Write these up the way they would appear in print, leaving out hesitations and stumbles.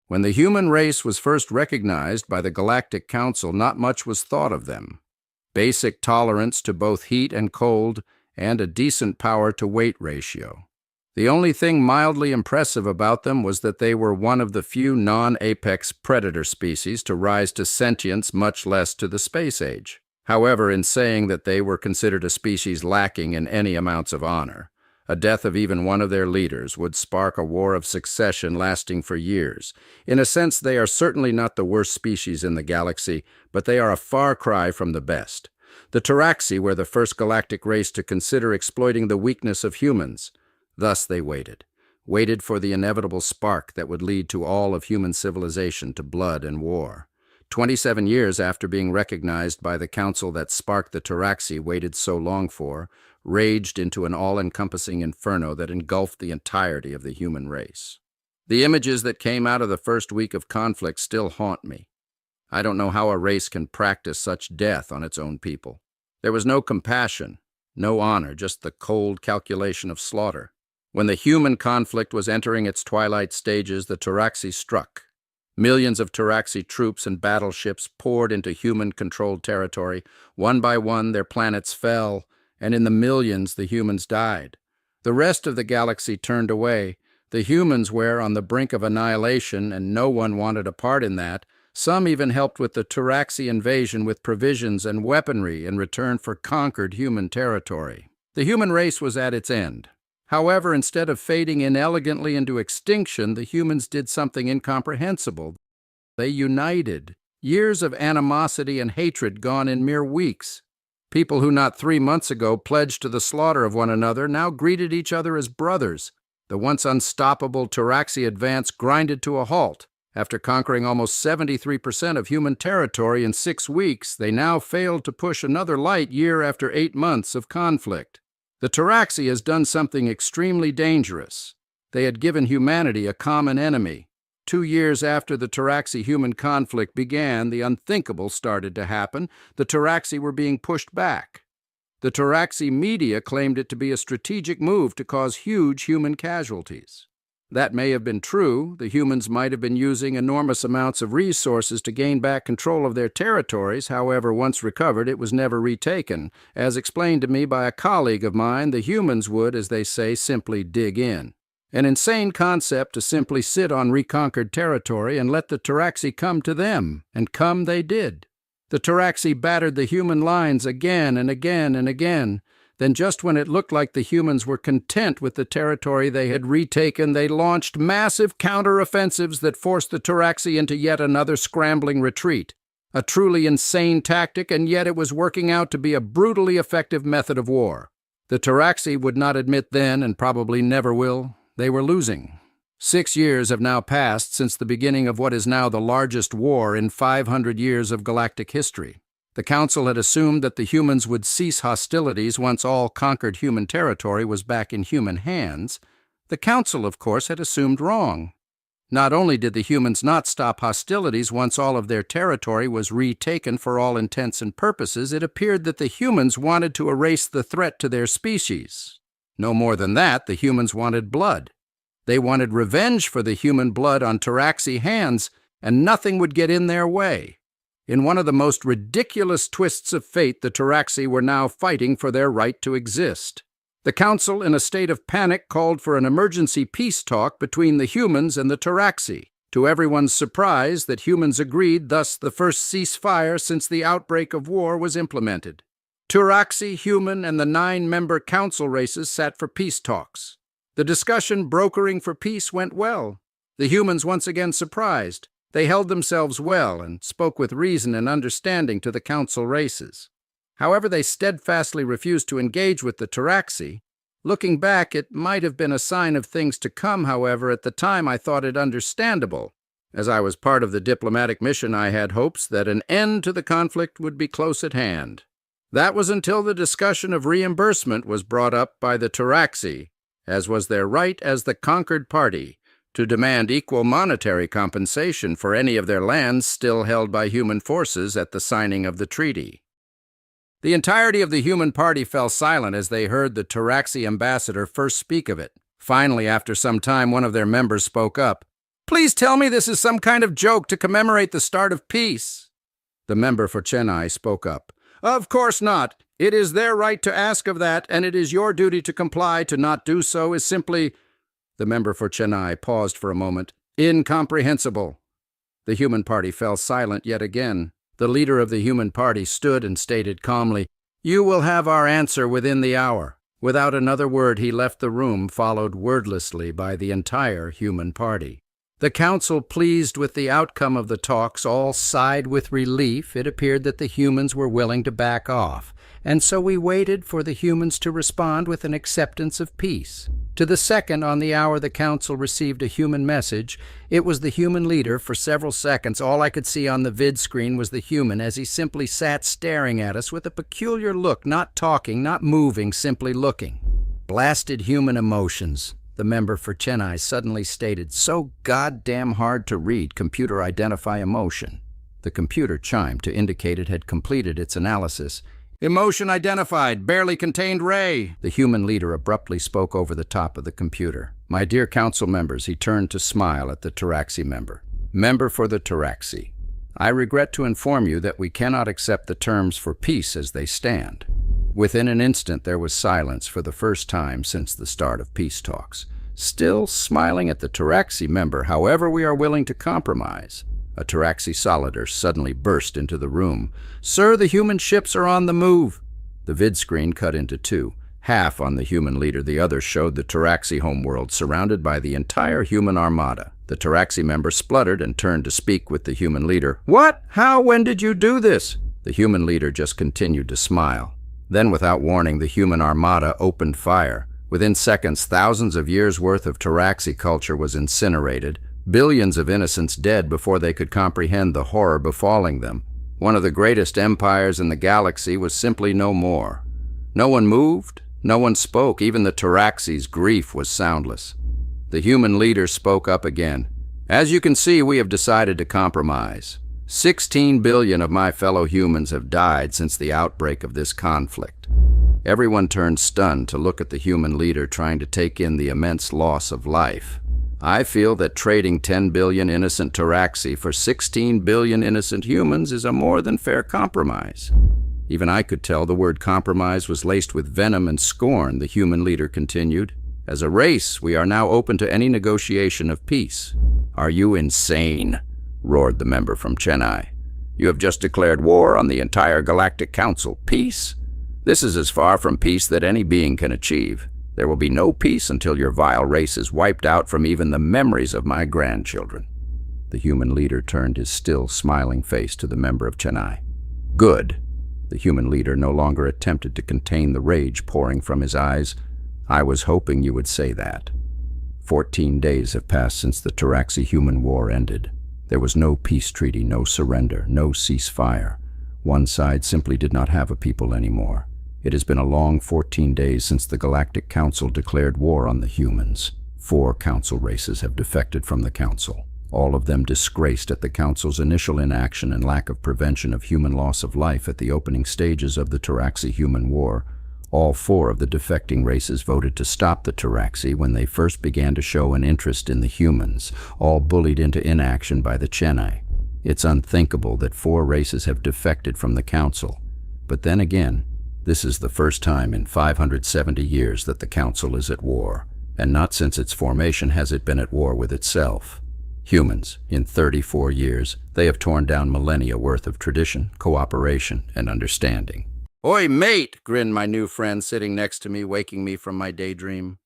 When the human race was first recognized by the Galactic Council, not much was thought of them. Basic tolerance to both heat and cold, and a decent power-to-weight ratio. The only thing mildly impressive about them was that they were one of the few non-apex predator species to rise to sentience, much less to the space age. However, in saying that they were considered a species lacking in any amounts of honor, a death of even one of their leaders would spark a war of succession lasting for years. In a sense, they are certainly not the worst species in the galaxy, but they are a far cry from the best. The Taraxi were the first galactic race to consider exploiting the weakness of humans. Thus they waited for the inevitable spark that would lead to all of human civilization to blood and war. 27 years after being recognized by the council, that spark the Taraxi waited so long for raged into an all-encompassing inferno that engulfed the entirety of the human race. The images that came out of the first week of conflict still haunt me. I don't know how a race can practice such death on its own people. There was no compassion, no honor, just the cold calculation of slaughter. When the human conflict was entering its twilight stages, the Taraxi struck. Millions of Taraxi troops and battleships poured into human-controlled territory. One by one, their planets fell, and in the millions, the humans died. The rest of the galaxy turned away. The humans were on the brink of annihilation, and no one wanted a part in that. Some even helped with the Taraxi invasion with provisions and weaponry in return for conquered human territory. The human race was at its end. However, instead of fading inelegantly into extinction, the humans did something incomprehensible. They united. Years of animosity and hatred gone in mere weeks. People who not 3 months ago pledged to the slaughter of one another now greeted each other as brothers. The once unstoppable Taraxi advance grinded to a halt. After conquering almost 73% of human territory in 6 weeks, they now failed to push another light year after 8 months of conflict. The Taraxi has done something extremely dangerous. They had given humanity a common enemy. 2 years after the Taraxi-human conflict began, the unthinkable started to happen. The Taraxi were being pushed back. The Taraxi media claimed it to be a strategic move to cause huge human casualties. That may have been true. The humans might have been using enormous amounts of resources to gain back control of their territories. However, once recovered, it was never retaken. As explained to me by a colleague of mine, the humans would, as they say, simply dig in. An insane concept to simply sit on reconquered territory and let the Taraxi come to them, and come they did. The Taraxi battered the human lines again and again and again. Then just when it looked like the humans were content with the territory they had retaken, they launched massive counter-offensives that forced the Taraxi into yet another scrambling retreat. A truly insane tactic, and yet it was working out to be a brutally effective method of war. The Taraxi would not admit then, and probably never will, they were losing. 6 years have now passed since the beginning of what is now the largest war in 500 years of galactic history. The Council had assumed that the humans would cease hostilities once all conquered human territory was back in human hands. The Council, of course, had assumed wrong. Not only did the humans not stop hostilities once all of their territory was retaken for all intents and purposes, it appeared that the humans wanted to erase the threat to their species. No more than that, the humans wanted blood. They wanted revenge for the human blood on Taraxi hands, and nothing would get in their way. In one of the most ridiculous twists of fate, the Taraxi were now fighting for their right to exist. The Council, in a state of panic, called for an emergency peace talk between the humans and the Taraxi. To everyone's surprise, that humans agreed, thus the first ceasefire since the outbreak of war was implemented. Taraxi, human, and the 9-member Council races sat for peace talks. The discussion brokering for peace went well. The humans once again surprised. They held themselves well and spoke with reason and understanding to the Council races. However, they steadfastly refused to engage with the Taraxi. Looking back, it might have been a sign of things to come. However, at the time I thought it understandable. As I was part of the diplomatic mission, I had hopes that an end to the conflict would be close at hand. That was until the discussion of reimbursement was brought up by the Taraxi, as was their right as the conquered party, to demand equal monetary compensation for any of their lands still held by human forces at the signing of the treaty. The entirety of the human party fell silent as they heard the Taraxi ambassador first speak of it. Finally, after some time, one of their members spoke up. Please tell me this is some kind of joke to commemorate the start of peace." The member for Chennai spoke up. "Of course not. It is their right to ask of that, and it is your duty to comply. To not do so is simply—" The member for Chennai paused for a moment. "Incomprehensible." The Human Party fell silent yet again. The leader of the Human Party stood and stated calmly, "You will have our answer within the hour." Without another word, he left the room, followed wordlessly by the entire Human Party. The council, pleased with the outcome of the talks, all sighed with relief. It appeared that the humans were willing to back off, and so we waited for the humans to respond with an acceptance of peace. To the second on the hour the council received a human message. It was the human leader. For several seconds, all I could see on the vid screen was the human as he simply sat staring at us with a peculiar look, not talking, not moving, simply looking. "Blasted human emotions," the member for Chennai suddenly stated. "So goddamn hard to read. Computer identify emotion." The computer chimed to indicate it had completed its analysis. "Emotion identified, barely contained ray." The human leader abruptly spoke over the top of the computer. "My dear council members," he turned to smile at the Taraxi member. "Member for the Taraxi, I regret to inform you that we cannot accept the terms for peace as they stand." Within an instant there was silence for the first time since the start of peace talks. Still smiling at the Taraxi member, "However, we are willing to compromise." A Taraxi Solidar suddenly burst into the room. "Sir, the human ships are on the move." The vid screen cut into two. Half on the human leader, the other showed the Taraxi homeworld surrounded by the entire human armada. The Taraxi member spluttered and turned to speak with the human leader. "What? How? When did you do this?" The human leader just continued to smile. Then, without warning, the human armada opened fire. Within seconds, thousands of years' worth of Taraxi culture was incinerated. Billions of innocents dead before they could comprehend the horror befalling them. One of the greatest empires in the galaxy was simply no more. No one moved, no one spoke. Even the Taraxi's grief was soundless. The human leader spoke up again. "As you can see, we have decided to compromise. 16 billion of my fellow humans have died since the outbreak of this conflict." Everyone turned stunned to look at the human leader trying to take in the immense loss of life. "I feel that trading 10 billion innocent Taraxi for 16 billion innocent humans is a more than fair compromise." Even I could tell the word compromise was laced with venom and scorn, the human leader continued. "As a race, we are now open to any negotiation of peace." "Are you insane?" roared the member from Chennai. "You have just declared war on the entire Galactic Council. Peace? This is as far from peace that any being can achieve. There will be no peace until your vile race is wiped out from even the memories of my grandchildren." The human leader turned his still smiling face to the member of Chennai. "Good." The human leader no longer attempted to contain the rage pouring from his eyes. "I was hoping you would say that." 14 days have passed since the Taraxi-human war ended. There was no peace treaty, no surrender, no ceasefire. One side simply did not have a people anymore. It has been a long 14 days since the Galactic Council declared war on the humans. 4 council races have defected from the council, all of them disgraced at the council's initial inaction and lack of prevention of human loss of life at the opening stages of the Taraxi-human war. All 4 of the defecting races voted to stop the Taraxi when they first began to show an interest in the humans, all bullied into inaction by the Chennai. It's unthinkable that 4 races have defected from the council. But then again, this is the first time in 570 years that the Council is at war, and not since its formation has it been at war with itself. Humans, in 34 years, they have torn down millennia worth of tradition, cooperation, and understanding. "Oi, mate!" grinned my new friend sitting next to me, waking me from my daydream.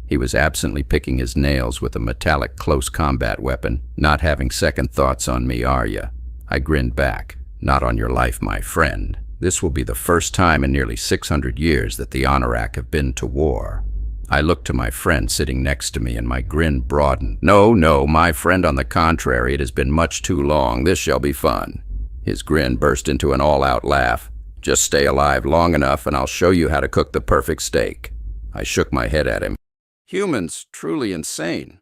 He was absently picking his nails with a metallic close combat weapon. "Not having second thoughts on me, are ya?" I grinned back. "Not on your life, my friend. This will be the first time in nearly 600 years that the Honorak have been to war." I looked to my friend sitting next to me and my grin broadened. "No, my friend, on the contrary, it has been much too long. This shall be fun." His grin burst into an all-out laugh. "Just stay alive long enough and I'll show you how to cook the perfect steak." I shook my head at him. "Humans, truly insane."